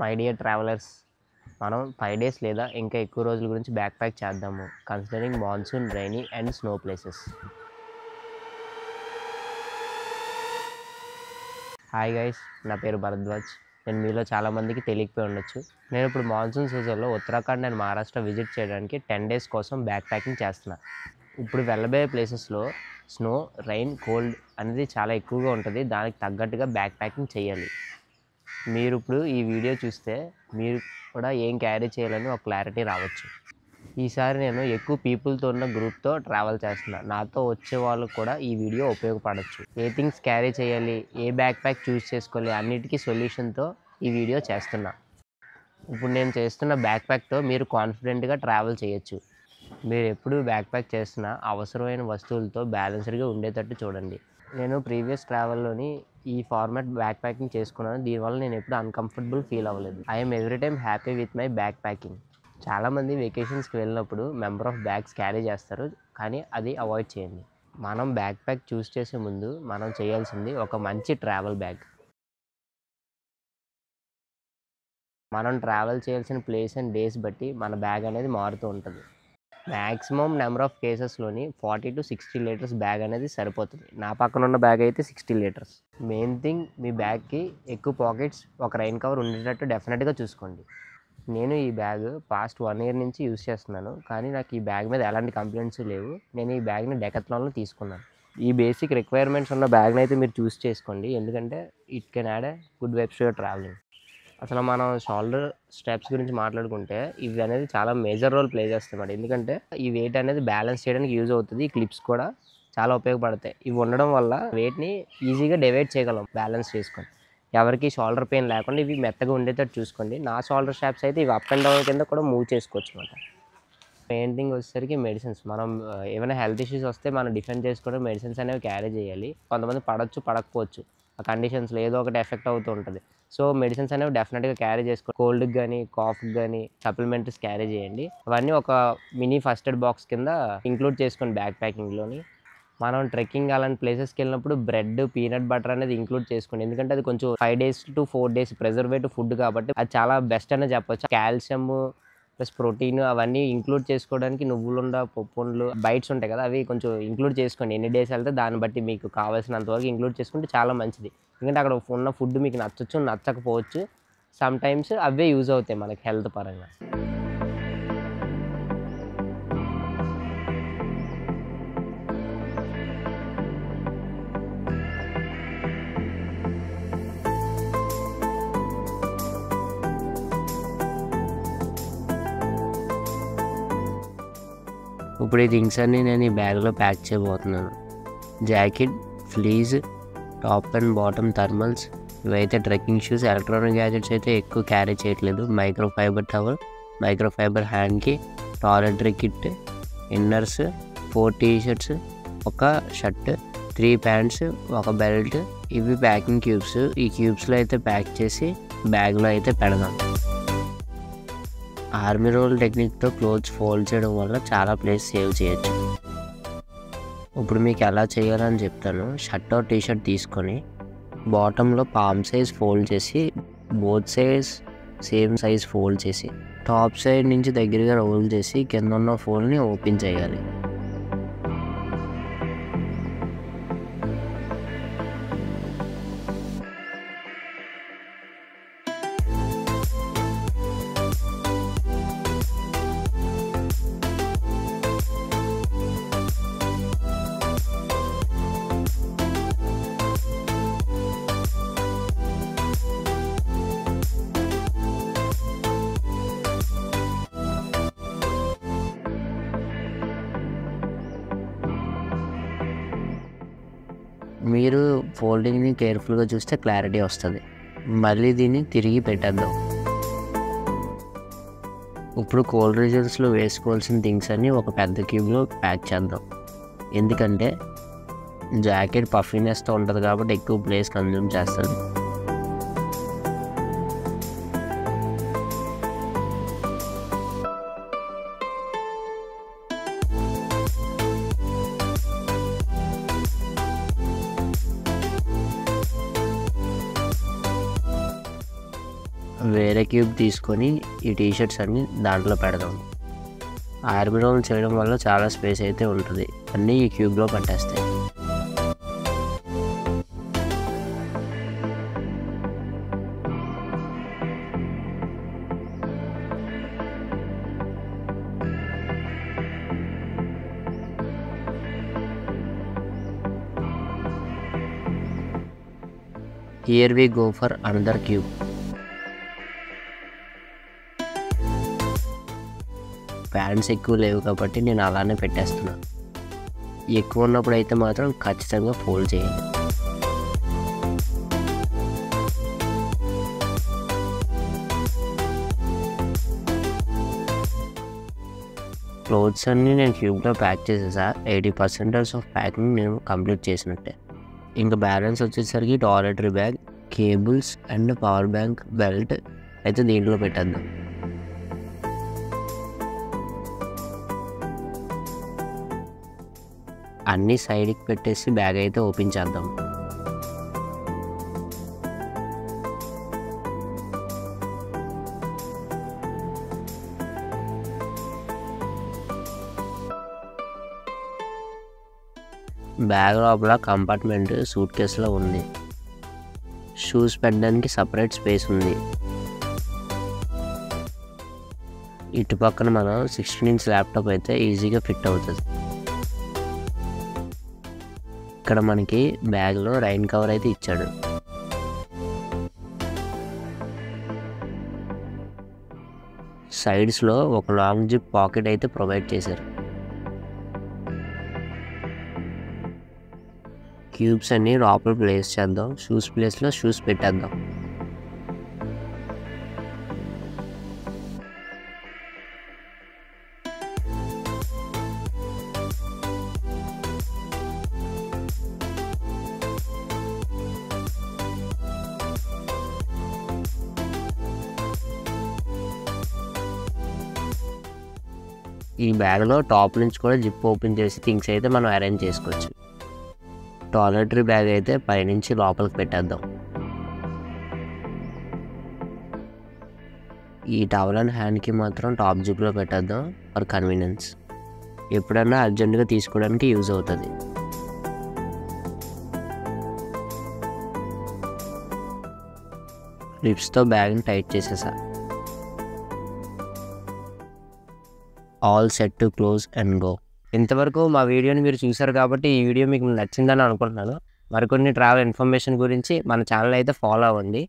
My dear travellers, మనం 5 days లేదా ఇంకా ఎక్కువ రోజుల గురించి బ్యాక్ ప్యాక్ చేద్దాము. Considering monsoon, rainy and snow places. Hi guys, నా పేరు భరద్వాజ్. నేను మీలో చాలామందికి తెలియకపోయి ఉండొచ్చు. నేను ఇప్పుడు మాన్సూన్ సీజన్లో ఉత్తరాఖండ్ అండ్ మహారాష్ట్ర విజిట్ చేయడానికి 10 డేస్ కోసం బ్యాక్ ప్యాకింగ్ చేస్తున్నా. ఇప్పుడు వెళ్ళబోయే ప్లేసెస్లో స్నో, రైన్, కోల్డ్ అనేది చాలా ఎక్కువగా ఉంటుంది. దానికి తగ్గట్టుగా బ్యాక్ ప్యాకింగ్ చేయాలి. మీరు ఇప్పుడు ఈ వీడియో చూస్తే మీరు కూడా ఏం క్యారీ చేయాలని ఒక క్లారిటీ రావచ్చు. ఈసారి నేను ఎక్కువ పీపుల్తో ఉన్న గ్రూప్తో ట్రావెల్ చేస్తున్నా. నాతో వచ్చే వాళ్ళకు కూడా ఈ వీడియో ఉపయోగపడవచ్చు. ఏ థింగ్స్ క్యారీ చేయాలి, ఏ బ్యాక్ ప్యాక్ చూస్ చేసుకోవాలి, అన్నిటికీ సొల్యూషన్తో ఈ వీడియో చేస్తున్నా. ఇప్పుడు నేను చేస్తున్న బ్యాక్ ప్యాక్తో మీరు కాన్ఫిడెంట్గా ట్రావెల్ చేయొచ్చు. మీరు ఎప్పుడు బ్యాక్ ప్యాక్ చేస్తున్నా అవసరమైన వస్తువులతో బ్యాలెన్స్డ్గా ఉండేటట్టు చూడండి. నేను ప్రీవియస్ ట్రావెల్లోని ఈ ఫార్మాట్ బ్యాక్ ప్యాకింగ్ చేసుకున్నాను. దీనివల్ల నేను ఎప్పుడు అన్కంఫర్టబుల్ ఫీల్ అవ్వలేదు. I'm every time happy with my back packing. చాలామంది వెకేషన్స్కి వెళ్ళినప్పుడు మెంబర్ ఆఫ్ బ్యాగ్స్ క్యారీ చేస్తారు, కానీ అది అవాయిడ్ చేయండి. మనం బ్యాక్ ప్యాక్ చూస్ చేసే ముందు మనం చేయాల్సింది ఒక మంచి ట్రావెల్ బ్యాగ్. మనం ట్రావెల్ చేయాల్సిన ప్లేస్ అండ్ డేస్ బట్టి మన బ్యాగ్ అనేది మారుతూ ఉంటుంది. మ్యాక్సిమం నెంబర్ ఆఫ్ కేసెస్లోని 40 to 60 లీటర్స్ బ్యాగ్ అనేది సరిపోతుంది. నా పక్కన ఉన్న బ్యాగ్ అయితే 60 లీటర్స్. మెయిన్ థింగ్, మీ బ్యాగ్కి ఎక్కువ పాకెట్స్, ఒక రైన్ కవర్ ఉండేటట్టు డెఫినెట్గా చూసుకోండి. నేను ఈ బ్యాగ్ పాస్ట్ 1 year నుంచి యూస్ చేస్తున్నాను, కానీ నాకు ఈ బ్యాగ్ మీద ఎలాంటి కంప్లైంట్స్ లేవు. నేను ఈ బ్యాగ్ని డెకాథ్లాన్లో తీసుకున్నాను. ఈ బేసిక్ రిక్వైర్మెంట్స్ ఉన్న బ్యాగ్ని అయితే మీరు చూస్ చేసుకోండి, ఎందుకంటే it can add a good vibes to your travelling. అసలు మనం షోల్డర్ స్ట్రాప్స్ గురించి మాట్లాడుకుంటే ఇవి అనేది చాలా మేజర్ రోల్ ప్లే చేస్తాయి. ఎందుకంటే ఈ వెయిట్ అనేది బ్యాలెన్స్ చేయడానికి యూజ్ అవుతుంది. ఈ క్లిప్స్ కూడా చాలా ఉపయోగపడతాయి. ఇవి ఉండడం వల్ల వెయిట్ని ఈజీగా డివైడ్ చేయగలం బ్యాలెన్స్ చేసుకొని. ఎవరికి షోల్డర్ పెయిన్ లేకుండా ఇవి మెత్తగా ఉండేటట్టు చూసుకోండి. నా షోల్డర్ స్ట్రాప్స్ అయితే ఇవి అప్ అండ్ డౌన్ కింద కూడా మూవ్ చేసుకోవచ్చు అనమాట. మెయిన్ థింగ్ వచ్చేసరికి మెడిసిన్స్. మనం ఏమైనా హెల్త్ ఇష్యూస్ వస్తే మనం డిఫెండ్ చేసుకోవడం మెడిసిన్స్ అనేవి క్యారీ చేయాలి. కొంతమంది పడవచ్చు, పడకపోవచ్చు. ఆ కండిషన్స్లో ఏదో ఒకటి ఎఫెక్ట్ అవుతూ ఉంటుంది. సో మెడిసిన్స్ అనేవి డెఫినెట్గా క్యారీ చేసుకో. కోల్డ్కి కానీ, కాఫ్కి కానీ సప్లిమెంటరీస్ క్యారీ చేయండి. అవన్నీ ఒక మినీ ఫస్ట్ ఎయిడ్ బాక్స్ కింద ఇంక్లూడ్ చేసుకోండి బ్యాక్ ప్యాకింగ్లోని. మనం ట్రెక్కింగ్ అలాంటి ప్లేసెస్కి వెళ్ళినప్పుడు బ్రెడ్, పీనట్ బటర్ అనేది ఇంక్లూడ్ చేసుకోండి. ఎందుకంటే అది కొంచెం 5 days to 4 days preservative food కాబట్టి అది చాలా బెస్ట్ అనే చెప్పొచ్చు. కాల్షియం ప్లస్ ప్రోటీన్ అవన్నీ ఇంక్లూడ్ చేసుకోవడానికి నువ్వులుండ, పప్పుండ్లు, బైట్స్ ఉంటాయి కదా, అవి కొంచెం ఇంక్లూడ్ చేసుకోండి. ఎన్ని డేస్ వెళ్తే దాన్ని బట్టి మీకు కావాల్సినంత వరకు ఇంక్లూడ్ చేసుకుంటే చాలా మంచిది. ఎందుకంటే అక్కడ ఉన్న ఫుడ్ మీకు నచ్చచ్చు, నచ్చకపోవచ్చు. సమ్ టైమ్స్ అవే యూజ్ అవుతాయి మనకి హెల్త్ పరంగా. ఇప్పుడు ఈ థింగ్స్ అన్నీ నేను ఈ బ్యాగ్లో ప్యాక్ చేయబోతున్నాను. Jacket, ఫ్లీజ్, top and bottom thermals, ఇవైతే ట్రెక్కింగ్ షూస్. ఎలక్ట్రానిక్ గ్యాజెట్స్ అయితే ఎక్కువ క్యారీ చేయట్లేదు. మైక్రోఫైబర్ టవల్, మైక్రోఫైబర్ హ్యాండ్కి, టాయిలెటరీ కిట్, ఇన్నర్స్, 4 t-shirts, ఒక షర్ట్, 3 pants, ఒక బెల్ట్. ఇవి ప్యాకింగ్ క్యూబ్స్. ఈ క్యూబ్స్లో అయితే ప్యాక్ చేసి బ్యాగ్లో అయితే పెడదాం. ఆర్మీ రోల్ టెక్నిక్తో క్లోత్స్ ఫోల్డ్ చేయడం వల్ల చాలా ప్లేస్ సేవ్ చేయొచ్చు. ఇప్పుడు మీకు ఎలా చేయాలని చెప్తాను. షర్ట్ ఆర్ టీ-షర్ట్ తీసుకొని బాటంలో పామ్ సైజ్ ఫోల్డ్ చేసి, both size same size fold చేసి, టాప్ సైడ్ నుంచి దగ్గరగా రోల్ చేసి కింద ఉన్న ఫోల్డ్ని ఓపెన్ చేయాలి. మీరు ఫోల్డింగ్ని కేర్ఫుల్గా చూస్తే క్లారిటీ వస్తుంది. మళ్ళీ దీన్ని తిరిగి పెట్టేద్దాం. ఇప్పుడు కోల్డ్ రీజన్స్లో వేసుకోవాల్సిన థింగ్స్ అన్నీ ఒక పెద్ద క్యూబ్లో ప్యాక్ చేద్దాం. ఎందుకంటే జాకెట్ పఫీనెస్తో ఉంటుంది కాబట్టి ఎక్కువ ప్లేస్ కన్జ్యూమ్ చేస్తుంది. వేరే క్యూబ్ తీసుకొని ఈ టీషర్ట్స్ అన్నీ దాంట్లో పెడదాం. ఆర్మీ రోల్ చేయడం వల్ల చాలా స్పేస్ అయితే ఉంటుంది. అన్నీ ఈ క్యూబ్లో పట్టేస్తాయి. Here we go for another cube. Fans ఎక్కువ లేవు కాబట్టి నేను అలానే పెట్టేస్తున్నా. ఎక్కువ ఉన్నప్పుడు అయితే మాత్రం ఖచ్చితంగా ఫోల్డ్ చేయాలి. క్లోత్స్ అన్నీ నేను క్యూబ్లో ప్యాక్ చేసేసా. 80% ఆఫ్ ప్యాకింగ్ నేను కంప్లీట్ చేసినట్టే. ఇంకా బ్యాలెన్స్ వచ్చేసరికి toiletry bag, cables and power bank, belt అయితే దీంట్లో పెట్టేద్దాం. అన్నీ సైడ్కి పెట్టేసి బ్యాగ్ అయితే ఓపెన్ చేద్దాం. బ్యాగ్ లోపల కంపార్ట్మెంట్ సూట్ కేసులో ఉంది. షూస్ పెట్టడానికి సపరేట్ స్పేస్ ఉంది. ఇటు పక్కన మనం 16 ఇంచ్ ల్యాప్టాప్ అయితే ఈజీగా ఫిట్ అవుతుంది. ఇక్కడ మనకి బ్యాగ్లో రైన్ కవర్ అయితే ఇచ్చాడు. సైడ్స్లో ఒక లాంగ్ జిప్ పాకెట్ అయితే ప్రొవైడ్ చేశారు. క్యూబ్స్ అన్నీ లోపల ప్లేస్ చేద్దాం. షూస్ ప్లేస్లో షూస్ పెట్టేద్దాం. ఈ బ్యాగ్లో టాప్ నుంచి కూడా జిప్ ఓపెన్ చేసి థింగ్స్ అయితే మనం అరేంజ్ చేసుకోవచ్చు. టాయిలెటరీ బ్యాగ్ అయితే పైనుంచి లోపలికి పెట్టేద్దాం. ఈ టవల్ అండ్ హ్యాండ్కి మాత్రం టాప్ జిప్లో పెట్టేద్దాం ఫర్ కన్వీనియన్స్. ఎప్పుడన్నా అర్జెంటుగా తీసుకోవడానికి యూజ్ అవుతుంది. రిప్స్తో బ్యాగ్ని టైట్ చేసేసా. All set to close and go. ఇంతవరకు మా వీడియోని మీరు చూసారు కాబట్టి ఈ వీడియో మీకు నచ్చిందని అనుకుంటున్నాను. మరికొన్ని ట్రావెల్ ఇన్ఫర్మేషన్ గురించి మన ఛానల్ అయితే ఫాలో అవ్వండి.